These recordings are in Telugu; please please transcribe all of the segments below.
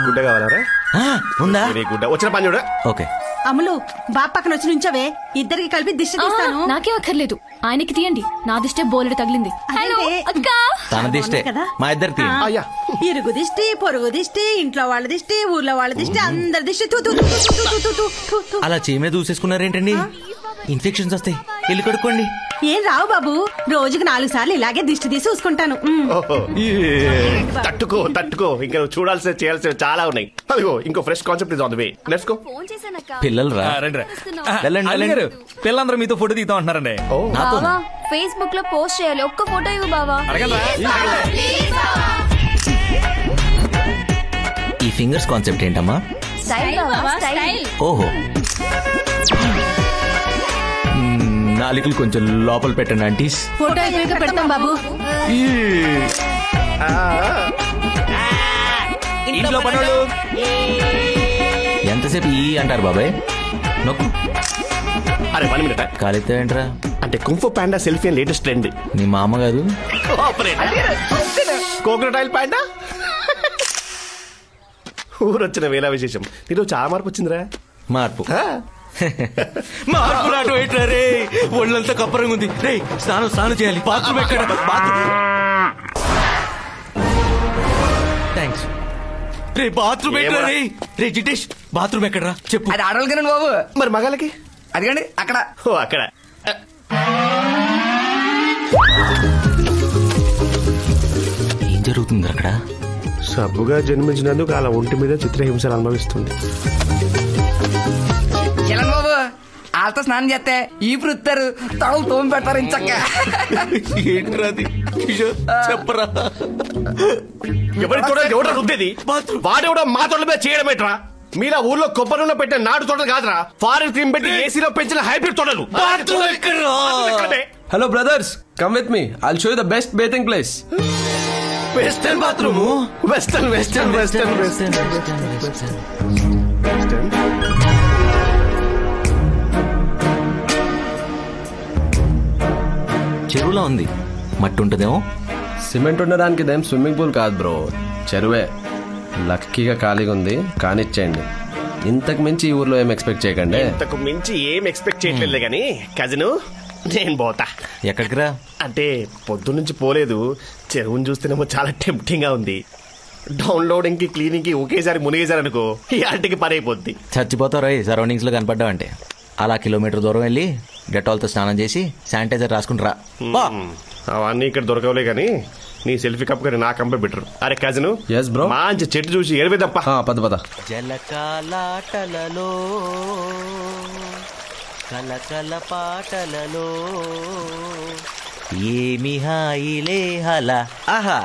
గుడ్డ కావాలరా? ఉందా? గుడ్డ వచ్చిన పని చూడ. ఓకే అమ్ములు బాబు పక్కన వచ్చి నుంచవే, ఇద్దరికి కలిపి దిష్టి తీస్తాను. నాకే అక్కర్లేదు, ఆయనకి తీయండి. నా దిష్టే బోలెడు తగిలింది. తన దిష్టే మా ఇద్దరు తీయండి. ఇరుగు దిష్టి, పొరుగు దిష్టి, ఇంట్లో వాళ్ళ దిష్టి, ఊర్లో వాళ్ళ దిష్టి, అందరి దిష్టి. అలా చీమే దూసేసుకున్నారేంటండి? ఇన్ఫెక్షన్స్ వస్తాయి, వెళ్ళి కడుక్కోండి. ఏం రావు బాబు, రోజుకి 4 సార్లు ఇలాగే దిష్టి తీసి చూసుకుంటాను. తట్టుకో తట్టుకో, ఇంకా చూడాల్సి చేయాల్సి చాలా ఉన్నాయి. అదిగో ఇంకో fresh concept is on the way. Let's go. పిల్లలు రా, పిల్లలందరూ మీతో ఫోటో తీద్దాం అంటున్నారండి. ఫేస్బుక్ లో పోస్ట్ చేయాలి, ఒక్క ఫోటో ఇవ్వు బావా. ఈ ఫింగర్స్ కాన్సెప్ట్ ఏంటమ్మా? ఓహో, నాలుకలు కొంచెం లోపల పెట్టండి ఆంటీస్. ఫోటో అయిపోయాక పెడతాం బాబు. ఇంట్లో పనులు ఎంతసేపు ఈ అంటారు బాబాయ్? నొక్కు. అరే 1 minute. కాలితే ఏంట్రా? అంటే kung fu panda selfie latest trend. నీ మామ కాదు? Coconut oil panda. ఊరొచ్చిన వేళ విశేషం. నీలో చాలా మార్పు వచ్చిందిరా. మార్పు మార్పు రాటు ఏంట్రా రే? ఒళ్ళంతా కప్పరంగా ఉంది రే. స్నానం చేయాలి. బాత్రూమ్ ఎక్కడ? థ్యాంక్స్ రే. బాత్రూమ్ ఎక్కడ రే? రే జిటేష్, బాత్రూమ్ ఎక్కడరా చెప్పు. అది ఆడవాళ్ళకి బాబు. మరి మగాళ్ళకి? అదిగండి అక్కడ. ఓ అక్కడ. ఏం జరుగుతుంది అక్కడ? సబ్బుగా జన్మించినందుకు అలా ఒంటి మీద చిత్రహింసలు అనుభవిస్తుంది. బాబు వాళ్ళతో స్నానం చేస్తే ఈ వృత్తారు తడలు తోమి పెడతారు. ఇంచక్క ఏంట్రాది? చెప్పరా. ఎవరి తోట ఎవడ రుద్దేది? వాడెవడో మా తోట మీద చేయడం ఏంట్రా? మీలా ఊర్లో కొబ్బరి నూనె పెట్టిన నాటు తోటలు కాదురా, ఫారెన్ క్రీమ్ పెట్టి ఏసీలో పెంచిన హైబ్రిడ్ తోటలు. Hello brothers, come with me. I'll show you the best bathing place. Western bathroom. Western western western western western. చెరువులో ఉంది, మట్టి ఉంటుందేమో. సిమెంట్ ఉండడానికి ఇదేం స్విమ్మింగ్ పూల్ కాదు బ్రో, చెరువే. లక్కీగా ఖాళీగా ఉంది, కానిచ్చేయండి. ఇంతకు మించి ఈ ఊర్లో ఏం ఎక్స్పెక్ట్ చేయకండి. ఇంతకు మించి ఏం ఎక్స్పెక్ట్ చేయట్లేదు కానీ కజిను, నేను పోతా. ఎక్కడికి రా? అంటే పొద్దున్నుంచి పోలేదు. చెరువుని చూస్తేనేమో చాలా టెంప్టింగ్ గా ఉంది. డౌన్లోడింగ్ కి క్లీనింగ్ కి ఒకేసారి మునిగేశారనుకో ఈ ఆంటికి పని అయిపోద్ది. చచ్చిపోతారు సరౌండింగ్స్ లో కనపడ్డావంటే. అలా కిలోమీటర్ దూరం వెళ్ళి డెటాల్తో స్నానం చేసి శానిటైజర్ రాసుకుంటారా. అవన్నీ ఇక్కడ దొరకవులే కానీ నీ సెల్ఫీ కప్ కానీ నా కంపే బెటర్. అరే కజిను, మంచి చెట్టు చూసి ఏడివేదప్ప. పద పద. జలకాలాటలలో కలకల పాటలలో ఏమి హాయిలే హలా ఆహా.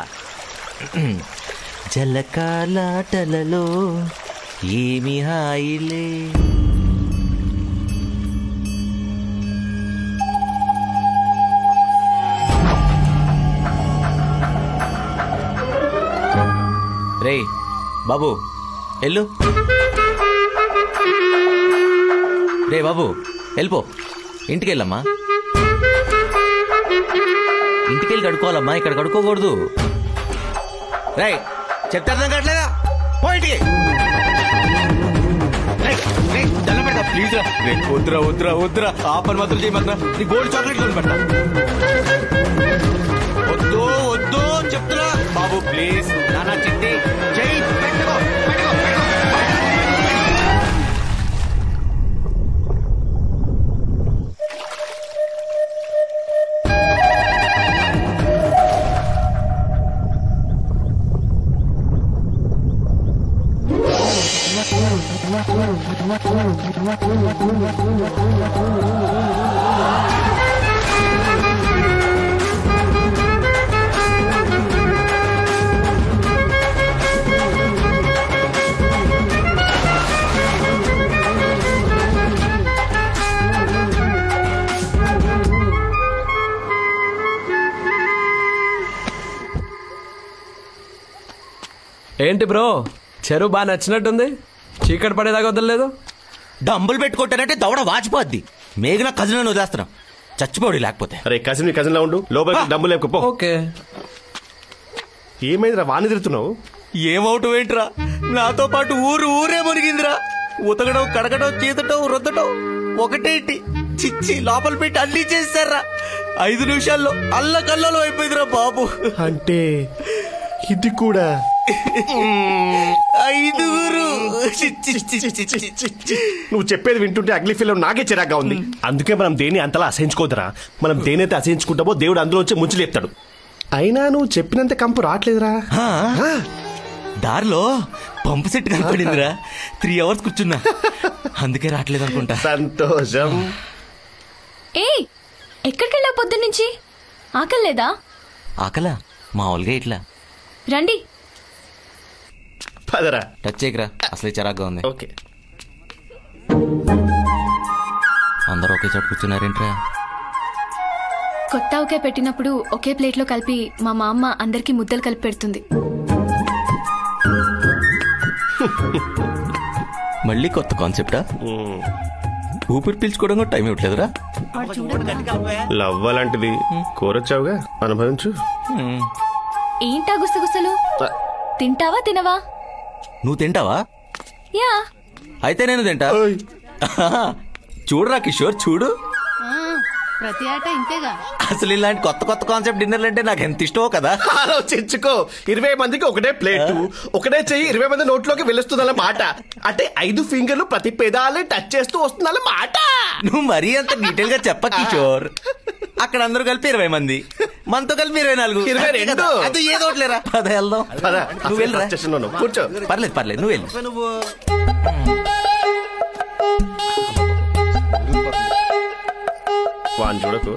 జలకాలాటలలో ఏమి హాయిలే. రే బాబు వెళ్ళు. రే బాబు వెళ్ళిపో. ఇంటికి వెళ్ళమ్మా. ఇంటికి వెళ్ళి కడుక్కోవాలమ్మా, ఇక్కడ కడుక్కోకూడదు. రై చెప్తే అర్థం కావట్లేదా? పో ఇంటికి. ప్లీజ్ రా. వద్దురా వద్దురా వద్దురా, ఆ పని మాత్రం చేయమన్నా. నీ గోల్డ్ చాక్లెట్ కొని పెట్టా. వద్దు వద్దు చెప్తున్నా బాబు ప్లీజ్. నానా చిట్టి చెయ్యి పెట్టుకో పెట్టుకో పెట్టుకో. ఏంటి బ్రో, చెరువు బాగా నచ్చినట్టుంది. చీకటి పడేదాకా వదలలేదు. డంబులు పెట్టుకుంటానంటే దవడ వాచిపోద్ది. మేఘన కజిన్ వదిలేస్తున్నాం, చచ్చిపోడు లేకపోతే. అరే కజిన్ కజిన్ లా ఉండు, లోపలికి డబ్బులు లేకపో. ఓకే ఏమైందిరా వాణి తిరుగుతున్నావు? ఏమవుతావు ఏంట్రా, నాతో పాటు ఊరే మునిగిందిరా. ఉతకడం, కడగడం, చీతటం, రుద్దటం ఒకటేంటి, చిచ్చి లోపల పెట్టి అల్లి చేస్తారా. 5 నిమిషాల్లో అల్లకల్లలో అయిపోయిందిరా బాబు. అంటే ఇది కూడా 5. నువ్వు చెప్పేది వింటుంటే అగ్లీ ఫిల్మ్ నాకే చిరాగ్గా ఉంది. అందుకే మనం దేన్ని అంతలా అసహించుకోదరా. మనం దేనైతే అసహించుకుంటామో దేవుడు అందులో వచ్చి ముంచి లేపుతాడు. అయినా నువ్వు చెప్పినంత కంపు రావట్లేదురా. దారిలో పంపు సెట్ కనపడిందిరా. 3 hours కూర్చున్నా, అందుకే రావట్లేదు అనుకుంటా. సంతోషం. ఏయ్, ఎక్కడికి వెళ్ళావు పొద్దున్నుంచి? ఆకలి లేదా? ఆకలా? మామూలుగా ఇట్లా. రండి. పదరా. టచ్ చేయకరా, అసలే చిరాగ్గా ఉంది. ఓకే. అందరూ ఒకే చోట కూర్చున్నారేంట్రా? కొత్త ఒకే పెట్టినప్పుడు ఒకే ప్లేట్లో కలిపి మా మామ అందరికి ముద్దలు కలిపి పెడుతుంది. మళ్ళీ కొత్త కాన్సెప్టా? ఊపిరి పీల్చుకోవడం కూడా టైం ఇవ్వట్లేదురా. లవ్ అలాంటిది. కోరొచ్చావుగా, అనుభవించు. ఏంటా గుసగుసలు? తింటావా తినవా? నువ్వు తింటావా? యా. అయితే నేను తింటా. చూడురా కిషోర్, చూడు. ప్రతి ఆట ఇంతేగా. అసలు ఇలాంటి కొత్త కొత్త కాన్సెప్ట్ డిన్నర్లు అంటే నాకు ఎంత ఇష్టమో కదా. ఆలోచించుకో. 20 మందికి ఒకటే ప్లేటు, ఒకటే చెయ్యి 20 మంది నోట్లోకి వెళ్ళొస్తుందన్న మాట. అంటే 5 ఫింగర్లు ప్రతి పెదాలని టచ్ చేస్తూ వస్తుందన్న మాట. నువ్వు మరీ అంత డీటెయిల్ గా చెప్ప కిషోర్. అక్కడ అందరూ కలిపి 20 మంది, మనతో కలిపి 24. 22. అది ఏదో ఒకటిలేరా. పద వెళ్దాం. నువ్వు వెళ్ళరా. కూర్చో. పర్లేదు నువ్వు వెళ్ళు. వాన్ చూడకు.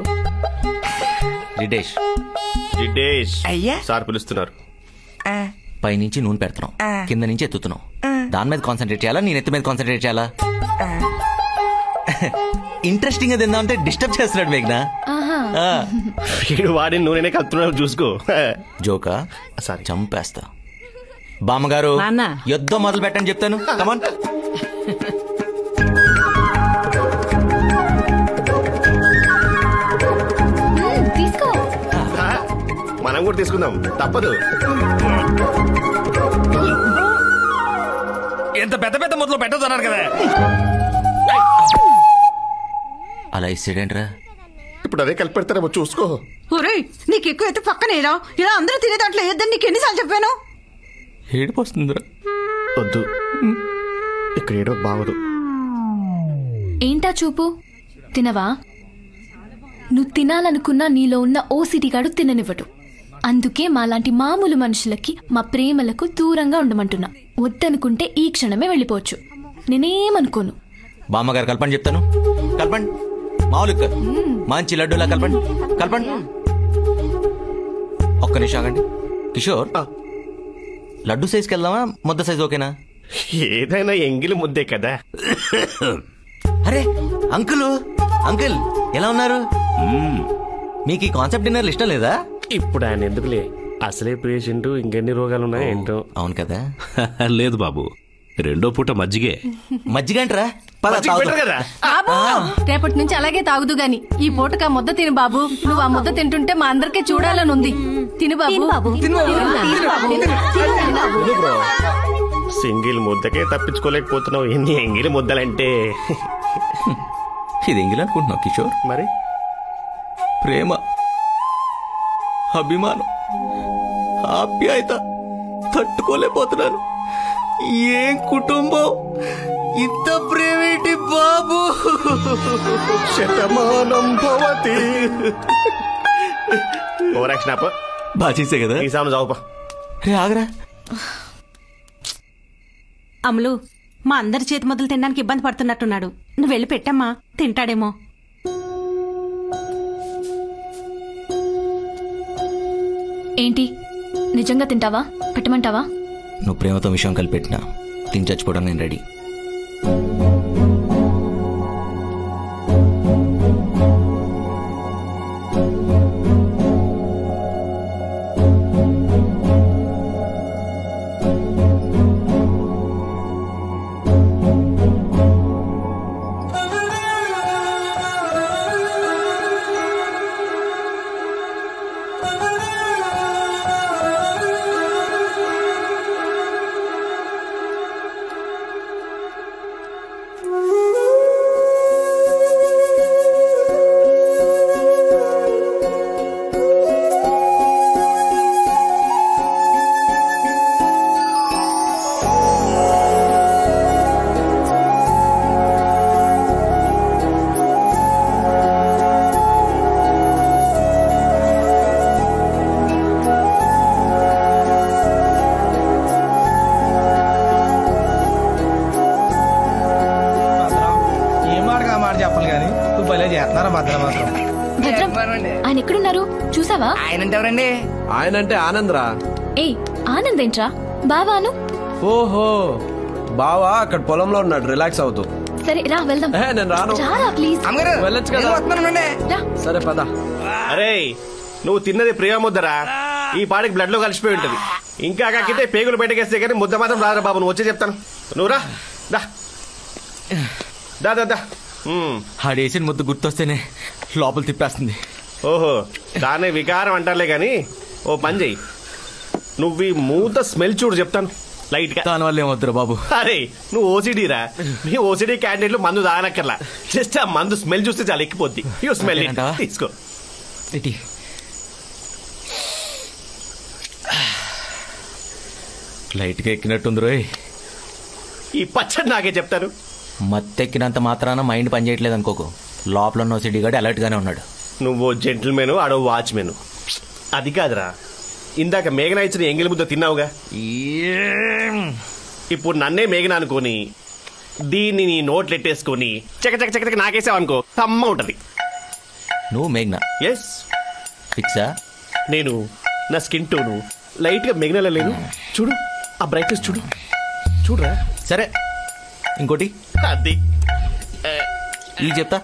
జిడేష్ అయ్యా సార్ పిలుస్తున్నారు. పైనుంచి నూనె పెడుతున్నాం, కింద నుంచి ఎత్తుతున్నాం. దాని మీద కాన్సన్ట్రేట్ చేయాలా, నేను ఎత్తు మీద కాన్సన్ట్రేట్ చేయాలా? ఇంట్రెస్టింగ్ గా తిందా అంటే డిస్టర్బ్ చేస్తున్నాడు మేఘ్నా. వీడు వాడిని నూనెనే కలుపుతున్నాడు, చూసుకో. జోకా? సారీ, చంపేస్తా. బామ్మగారు, యుద్ధం మొదలు పెట్టని చెప్తాను. కమాన్. తీసుకో. మనం కూడా తీసుకుందాం, తప్పదు. ఎంత పెద్ద పెద్ద మొదలు పెట్టదన్నారు కదా. అలా ఇస్తాడేంట్రా? ఇప్పుడు అదే కలిపి పెడతారేమో, చూసుకో. ఒరేయ్, నీకు ఎక్కువైతే పక్కనేరా. ఇలా అందరూ తినే దాంట్లో వేద్దని నీకు ఎన్నిసార్లు చెప్పాను? ఏడుపు వస్తుందిరా. వద్దు, ఇక్కడ ఏడో బాగోదు. ఏంటా చూపు? తినవా? నువ్వు తినాలనుకున్నా నీలో ఉన్న ఓసిటీ గాడు తిననివ్వడు. అందుకే మాలాంటి మామూలు మనుషులకి మా ప్రేమలకు దూరంగా ఉండమంటున్నా. వద్దనుకుంటే ఈ క్షణమే వెళ్ళిపోవచ్చు, నేనేమనుకోను. బామ్మగారు కలపండి చెప్తాను. కలపండి. మామూలు మంచి లడ్డూలా కలపండి. ఒక్క నిమిషం ఆగండి. కిషోర్, లడ్డు సైజ్కి వెళ్దామా, ముద్ద సైజ్ ఓకేనా? ఏదైనా ఎంగిలి ముద్దే కదా. అరే అంకుల్ ఎలా ఉన్నారు? మీకు ఈ కాన్సెప్ట్ డిన్నర్లు ఇష్టం లేదా? ఇప్పుడు ఆయన ఎందుకులే, అసలే పేషెంట్, ఇంకెన్ని రోగాలు ఉన్నాయో ఏంటో. అవును కదా. లేదు బాబు, 2వ పూట మజ్జిగే. మజ్జిగంటరా? కదా. బాబు, రేపటి నుంచి అలాగే తాగుదు గాని ఈ పూటకు ఆ ముద్ద తిను బాబు. నువ్వు ఆ ముద్ద తింటుంటే మా అందరికీ చూడాలని ఉంది. తిను బాబు. సింగిల్ ముద్దకే తప్పించుకోలేకపోతున్నావు, ఎన్ని ఎంగిలి ముద్దలంటే. ఇది ఎంగిల్ అనుకుంటున్నావు కిషోర్? మరి ప్రేమ, అభిమానం, ఆప్యాయత తట్టుకోలేకపోతున్నాను. ఏం కుటుంబం, ఇంత ప్రేమేంటి బాబు. శతమానం భవతి. ఓవరాక్షన్ ఆపు. బాగా చేసే కదా. ఈ సామె చావుపా. ఆగరా. అమలు, మా అందరి చేతి మొదలు తినడానికి ఇబ్బంది పడుతున్నట్టున్నాడు. నువ్వు వెళ్ళి పెట్టమ్మా, తింటాడేమో. ఏంటి, నిజంగా తింటావా? పెట్టమంటావా? నువ్వు ప్రేమతో విషయం కలిపెట్టినా తిని చచ్చిపోవడం నేను రెడీ. భద్రం ఆయన ఎక్కడున్నారు చూసావా? ఆయన అంటే ఎవరండి? ఆయన అంటే ఆనందరా. ఏయ్ ఆనంద్ ఏంట్రా? బావాను. ఓహో బావా అక్కడ పొలంలో ఉన్నాడు రిలాక్స్ అవుతూ. సరే రా వెళ్దాం. నేను రాను. రారా ప్లీజ్. అమ్మగారు వెళ్ళొచ్చు కదా. వస్తున్నానండి. సరే పద. అరే నువ్వు తిన్నది ప్రియ ముద్దరా, ఈ పాడికి బ్లడ్ లో కలిసిపోయి ఉంటది. ఇంకా కాకితే పేగులు బయటకేస్తే కానీ ముద్ద మాత్రం రాదురా బాబు. నువ్వు వచ్చే చెప్తాను. నువ్వు రా దా దా దా దా. ఆడేసిన ముద్దు గుర్తొస్తేనే లోపల తిప్పేస్తుంది. ఓహో దాన్ని వికారం అంటారులే గాని ఓ పని చెయ్యి, నువ్వు ఈ మూత స్మెల్ చూడు చెప్తాను లైట్ గా. దాని వల్ల ఏమొద్దురా బాబు. అరే నువ్వు ఓసిడీరా, మీ ఓసిడీ క్యాండిడేట్లు మందు తాగనక్కర్లా, జస్ట్ ఆ మందు స్మెల్ చూస్తే చాలా ఎక్కిపోద్ది. యూ స్మెల్ అంటావా? తీసుకో. ఇటీ లైట్గా ఎక్కినట్టుంది రోయ్. ఈ పచ్చడి నాకే చెప్తాను. మత్తెక్కినంత మాత్రాన మైండ్ పనిచేయట్లేదు అనుకోకు. లోపల ఉన్న సిటీ గడి అలర్ట్ గానే ఉన్నాడు. నువ్వు జెంటిల్మెన్ ఆడో వాచ్మెన్. అది కాదురా, ఇందాక మేఘనా ఇచ్చిన ఎంగిలి ముద్ద తిన్నావుగా, ఇప్పుడు నన్నే మేఘన అనుకోని దీన్ని నీ నోట్లెట్టేసుకొని చక చక చక నాకేసావు అనుకో, అమ్మ ఉంటది. నువ్వు మేఘ్నా? ఎస్ ఫిక్సా? నేను నా స్కిన్ టోను లైట్ గా మేఘనలో లేను. చూడు ఆ బ్రైట్నెస్ చూడు, చూడరా. సరే ఇంకోటి అది ఈ చెప్తా.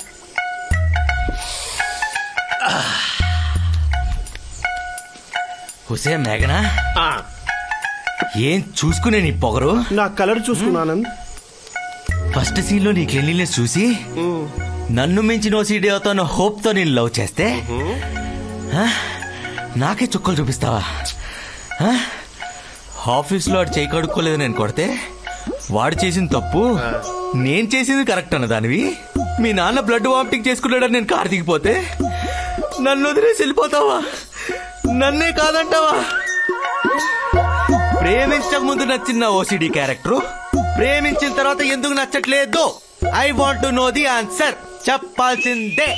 హుసే మేఘనా, ఏం చూసుకునే నీ పొగరు. నా కలర్ చూసుకున్నాను. ఫస్ట్ సీన్ లో నీ క్లీన్లీనెస్ చూసి నన్ను మించిన ఓసీడీ అవుతాను హోప్ తో నేను లవ్ చేస్తే నాకే చుక్కలు చూపిస్తావా? ఆఫీస్ లో వాడు చేయి కడుక్కోలేదు నేను కొడితే వాడు చేసిన తప్పు నేను చేసింది కరెక్ట్ అన్న దానివి. మీ నాన్న బ్లడ్ వామిటింగ్ చేసుకున్నాడని నేను కారు దిగిపోతే నన్ను వదిలేసి వెళ్ళిపోతావా? నన్నే కాదంటావా? ప్రేమించక ముందు నచ్చిన ఓసిడి క్యారెక్టర్ ప్రేమించిన తర్వాత ఎందుకు నచ్చట్లేదు? I want to know the answer. చెప్పాల్సిందే.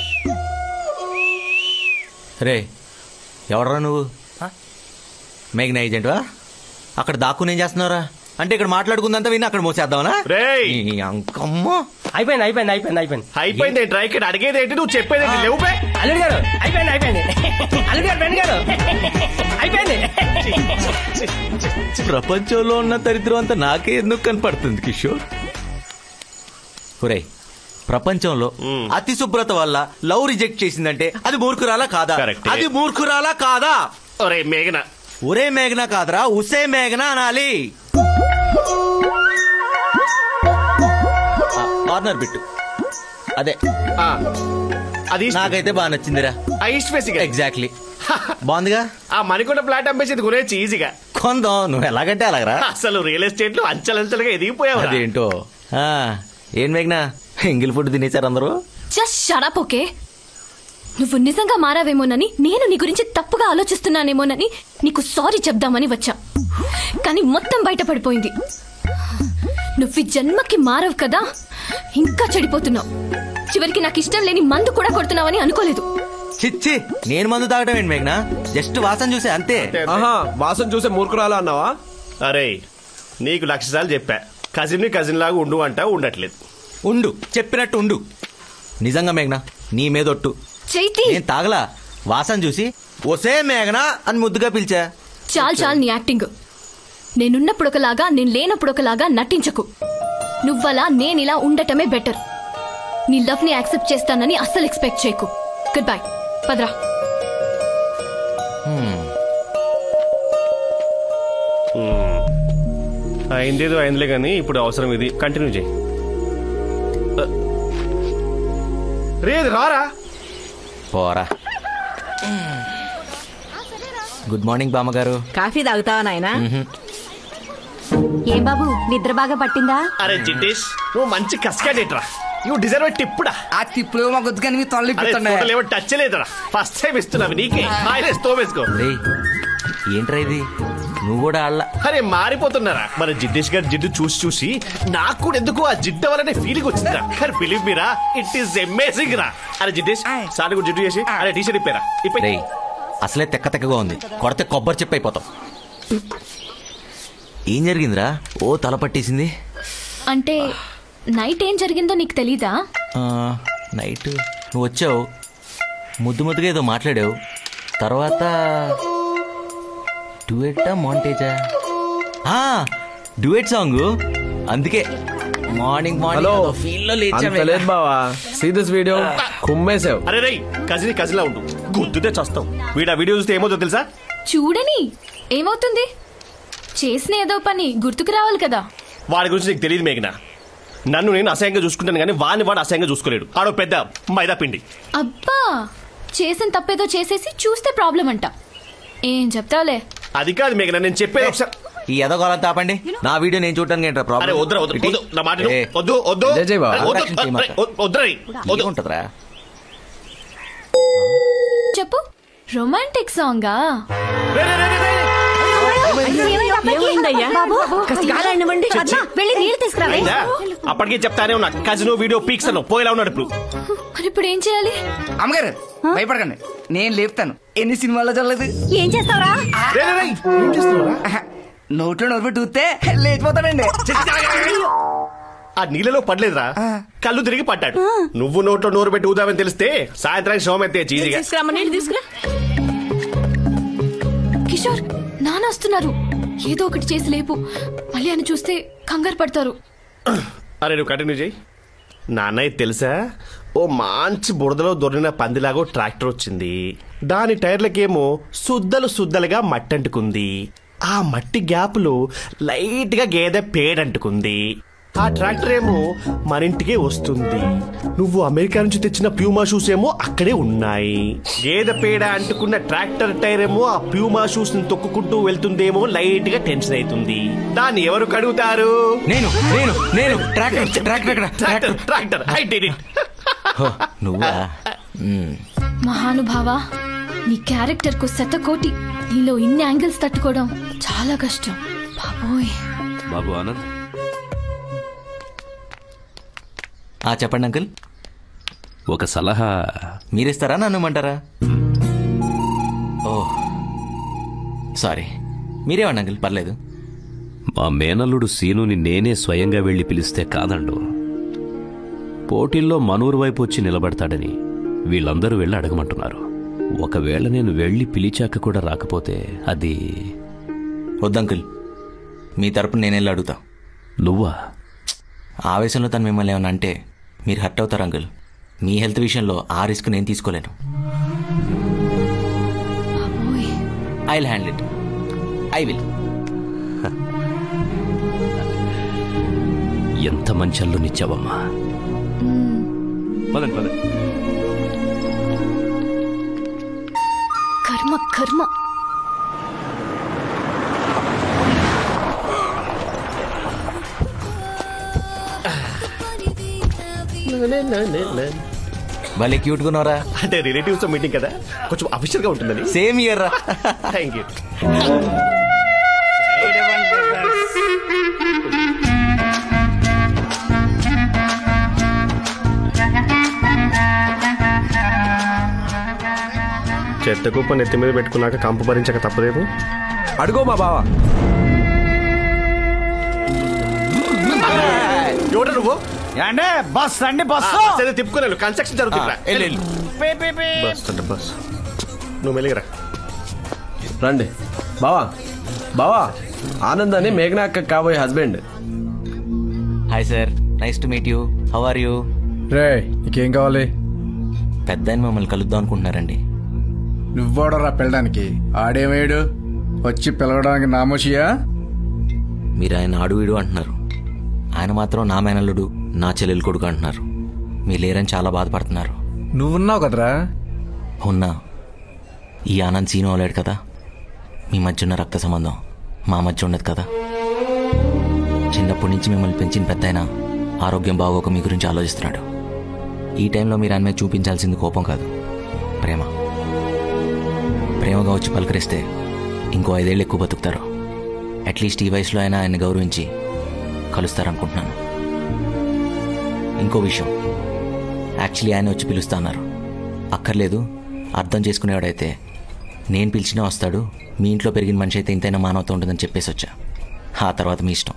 రే ఎవడరా నువ్వు? మేఘనా ఏజెంట్వా? అక్కడ దాక్కుని ఏం చేస్తున్నారా? అంటే ఇక్కడ మాట్లాడుకుందంతా విని అక్కడ మోసేద్దామనా? అంకమ్మ అయిపోయింది అయిపోయింది అయిపోయింది అయిపోయింది అయిపోయింది ఏంట్రా? ఇక్కడ అడిగేది ఏంటి, నువ్వు చెప్పేది ఏంటి? లేవు బే. అల్లుడు గారు అయిపోయింది అయిపోయింది. అల్లుడు గారు బెండ్ గారు అయిపోయింది. ప్రపంచంలో ఉన్న దరిద్రం అంతా నాకే ఎందుకు కనపడుతుంది కిషోర్? ఒరేయ్ ప్రపంచంలో అతి శుభ్రత వల్ల లవ్ రిజెక్ట్ చేసిందంటే అది మూర్ఖురాలా కాదా? అది మూర్ఖురాలా కాదా? ఒరే మేఘనా. ఒరే మేఘనా కాదరా, ఉసే మేఘనా అనాలి. కార్నర్ బిట్టు అదే అది నాకైతే బాగా నచ్చిందిరా. ఎగ్జాక్ట్లీ బాగుందిగా. ఆ మణికొండ ఫ్లాట్ అమ్మేసింది గురించి ఈజీగా కొందాం. నువ్వు ఎలాగంటే అలాగరా. అసలు రియల్ ఎస్టేట్ లో అంచెలంచెలుగా ఎదిగిపోయావు. అదేంటో. ఏం మేఘనా ఎంగిల్ ఫుడ్ తినేశారు అందరూ? Just shut up okay. నువ్వు నిజంగా మారావేమోనని, నేను నీ గురించి తప్పుగా ఆలోచిస్తున్నానేమోనని నీకు సారీ చెప్దామని వచ్చా. కానీ మొత్తం బయటపడిపోయింది. నువ్వు జన్మకి మారవు కదా, ఇంకా చెడిపోతున్నావు. చివరికి నాకు ఇష్టం లేని మందు కూడా కొడుతున్నావని అనుకోలేదు. చిచ్చి నేను మందు తాగడం ఏంటి మేఘనా? జస్ట్ వాసన చూసే అంతే. వాసన చూసే మూర్ఖురాలా అన్నావా? అరే నీకు 1,00,000 సార్లు చెప్పా, కజిన్ ని కజిన్ లాగా ఉండు అంటా, ఉండట్లేదు. ఉండు చెప్పినట్టు ఉండు. నిజంగా మేఘనా నీ మీదొట్టు. నేను తాగలా, వాసన చూసి ఒసే మేఘనా అని ముద్దుగా పిలిచా. చాలు నీ యాక్టింగ్. నేనున్నప్పుడు ఒకలాగా నేను లేనప్పుడు ఒకలాగా నటించకు. నువ్వలా నేనిలా ఉండటమే బెటర్. నీ లవ్ ని యాక్సెప్ట్ చేస్తానని అస్సలు ఎక్స్పెక్ట్ చేయకు. Good bye. పద్రా. అయిందేదో అయిందిలే కానీ ఇప్పుడు అవసరం ఇది. కంటిన్యూ చేయి. రేది రారా. పోరా. గుడ్ మార్నింగ్ బామ్మగారు. కాఫీ తాగుతావా నాయనా? ఏం బాబు నిద్ర బాగా పట్టిందా? అరే జిటేష్ నువ్వు మంచి కస్కాడేట్రా. You deserve టిప్పుడా. ఆ టిప్పులు మా గుర్తుగా మీ తొలగిపోతున్నాయి. టచ్ లేదురా, ఫస్ట్ టైం ఇస్తున్నావు నీకే. వేసుకో. ఏంట్రా ఇది? నువ్వు కూడా ఆళ్ళ. అరే మారిపోతున్నారా. మన జిడ్డేష్ గారి జిడ్డు చూసి చూసి నాకు కూడా ఎందుకు ఆ జిడ్డు అవ్వాలనే ఫీలింగ్ వచ్చిందా. కానీ believe Meera, it is amazing రా. అరే జిడ్డేష్ సార్ కూడా జిడ్డు చేసి అరే టీషర్ట్ ఇప్పారా? అసలే తెక్కగా ఉంది, కొడితే కొబ్బరి చెప్పు అయిపోతాం. ఏం జరిగిందిరా? ఓ తల పట్టేసింది. అంటే నైట్ ఏం జరిగిందో నీకు తెలీదా? నైట్ నువ్వు వచ్చావు, ముద్దు ముద్దుగా ఏదో మాట్లాడావు, తర్వాత డ్యూయెట్టా మాంటేజా? Duet song. అందుకే మార్నింగ్ హలో ఫీల్ లో అంత లేదు బావా. See this video. కుమ్మేసావు. అరే రై కజిలా ఉండు, గుద్దుతే చస్తాం. వీడు ఆ వీడియో చూస్తే ఏమవుతుందో తెలుసా? చూడని ఏమవుతుంది? చేసిన ఏదో పని గుర్తుకు రావాలి కదా. వాడి గురించి నీకు తెలియదు మేఘనా. నన్ను నేను అసహ్యంగా చూసుకుంటాను కానీ వాడు అసహ్యంగా చూసుకోలేడు. ఆడో పెద్ద మైదా పిండి. అబ్బా, చేసిన తప్పేదో చేసేసి చూస్తే ప్రాబ్లం అంట. ఏం చెప్తావులే. అది కాదు మేఘనా, నేను చెప్పేది ఒకసారి. ఈ ఎదగోళం తాపండి. నా వీడియో నేను చూడటానికి ఏంట్రా అరే ప్రాబ్లం? వద్దురా వద్దు నా మాట విను. వద్దు వద్దు జై జై బావ. వద్దు ఉంటదిరా. చెప్పు, రొమాంటిక్ సాంగా? వెళ్ళి నీళ్ళు తీసుకురా. అప్పటికే చెప్తానే ఉన్నా కజినో వీడియో పీక్స్ అను పోయేలా ఉన్నాడు ఇప్పుడు. మరి ఇప్పుడు ఏం చేయాలి? అమ్మగారు భయపడకండి, నేను లేపుతాను. ఎన్ని సినిమాల్లో చూడలేదు. ఏం చేస్తావురా? నోట్లో నోరు పెట్టి ఊస్తే లేచిపోతాడండి. ఆ నీళ్ళలో పడలేదురా, కళ్ళు తిరిగి పడ్డాడు. నువ్వు నోట్లో నోరు పెట్టి ఊదామని తెలిస్తే సాయంత్రానికి శవం ఎత్తే చీజీగా. కిషోర్, నాన్న వస్తున్నారు. ఏదో ఒకటి చేసి లేపు. మళ్ళీ అని చూస్తే కంగారు పడతారు. అరే నువ్వు కంటిన్యూ చేయి. నాన్నయ్య తెలుసా, ఓ మంచి బురదలో దొరికిన పందిలాగో ట్రాక్టర్ వచ్చింది. దాని టైర్లకేమో సుద్దలుగా మట్టి అంటుకుంది. ఆ మట్టి గ్యాప్లో లైట్ గా గేదె పేడంటుకుంది. ఆ ట్రాక్టర్ ఏమో మన ఇంటికే వస్తుంది. నువ్వు అమెరికా నుంచి తెచ్చిన ప్యూమా షూస్ ఏమో అక్కడే ఉన్నాయి. గేదె పేడ అంటుకున్న ట్రాక్టర్ టైర్ ఏమో ఆ ప్యూమా షూస్ ని తొక్కుకుంటూ వెళ్తుందేమో లైట్ గా టెన్షన్ అవుతుంది. దాన్ని ఎవరు కడుగుతారు? నేను నేను నేను ట్రాక్టర్. I did it. నువ్వా? మహానుభావా, నీ క్యారెక్టర్ కు శతకోటి. నీలో ఇన్ని యాంగిల్స్ తట్టుకోవడం చాలా కష్టం బాబోయ్. బాబు ఆనంద్, చెప్పండి అంకుల్. ఒక సలహా. మీరిస్తారా నన్నుమంటారా? ఓ సారీ, మీరేమండి అంకుల్, పర్లేదు. మా మేనల్లుడు సీనుని నేనే స్వయంగా వెళ్లి పిలిస్తే కాదండు. పోటీల్లో మనూరు వైపు వచ్చి నిలబడతాడని వీళ్ళందరూ వెళ్ళి అడగమంటున్నారు. ఒకవేళ నేను వెళ్ళి పిలిచాక కూడా రాకపోతే అది వద్దంకుల్, మీ తరపున నేను వెళ్ళి అడుగుతా. నువ్వా? ఆవేశంలో తను మిమ్మల్ని ఏమన్నా అంటే మీరు హర్ట్ అవుతారు అంకుల్. మీ హెల్త్ విషయంలో ఆ రిస్క్ నేను తీసుకోలేను. I will handle it. I will. ఎంత మంచి అల్లునిచ్చావమ్మా. పదండి పదండి. కర్మ కర్మ. భలే క్యూట్ గా ఉన్నారా? అంటే రిలేటివ్స్ తో మీటింగ్ కదా, కొంచెం అఫీషియల్ గా ఉంటుందని. సేమ్ ఇయర్ రా. Thank you. చెత్త కుప్ప నెత్తి మీద పెట్టుకున్నాక కంపు భరించక తప్పదేమో. అడుగో మా బావ. ఎవడ నువ్వు? బస్ అండి, బస్ తిప్పుకున్నాను. కన్స్ట్రక్షన్ జరుగుతుంది. బస్ అంటే బస్. నువ్వు మెలిగరా. రండి బావా. బావా, ఆనంద్ అని మేఘనా అక్క కాబోయే husband. Hi sir, nice to meet you. How are you? రే, నీకేం కావాలి? పెద్ద ఆయన మమ్మల్ని కలుద్దాం అనుకుంటున్నారండి. నువ్వోడరా పిల్లడానికి? ఆడేమేడు వచ్చి పిలవడానికి నామోషియా? మీరు ఆయన ఆడువీడు అంటున్నారు, ఆయన మాత్రం నా మేనల్లుడు, నా చెల్లెలు కొడుకు అంటున్నారు. మీరు లేరని చాలా బాధపడుతున్నారు. నువ్వున్నావు కదరా? ఉన్నా. ఈ ఆనంద్ సీను అవలేడు కదా. మీ మధ్య ఉన్న రక్త సంబంధం మా మధ్య ఉండదు కదా. చిన్నప్పటి నుంచి మిమ్మల్ని పెంచిన పెద్ద ఆయన ఆరోగ్యం బాగోక మీ గురించి ఆలోచిస్తున్నాడు. ఈ టైంలో మీరు ఆయన మీద చూపించాల్సింది కోపం కాదు, ప్రేమ. ప్రేమగా వచ్చి పలకరిస్తే ఇంకో 5 ఏళ్ళు ఎక్కువ బతుకుతారు. అట్లీస్ట్ ఈ వయసులో అయినా ఆయన్ని గౌరవించి కలుస్తారనుకుంటున్నాను. ఇంకో విషయం, యాక్చువల్లీ ఆయన వచ్చి పిలుస్తా అన్నారు. అక్కర్లేదు, అర్థం చేసుకునేవాడైతే నేను పిలిచినా వస్తాడు. మీ ఇంట్లో పెరిగిన మనిషి అయితే ఇంతైనా మానవత ఉంటుందని చెప్పేసి వచ్చా. ఆ తర్వాత మీ ఇష్టం.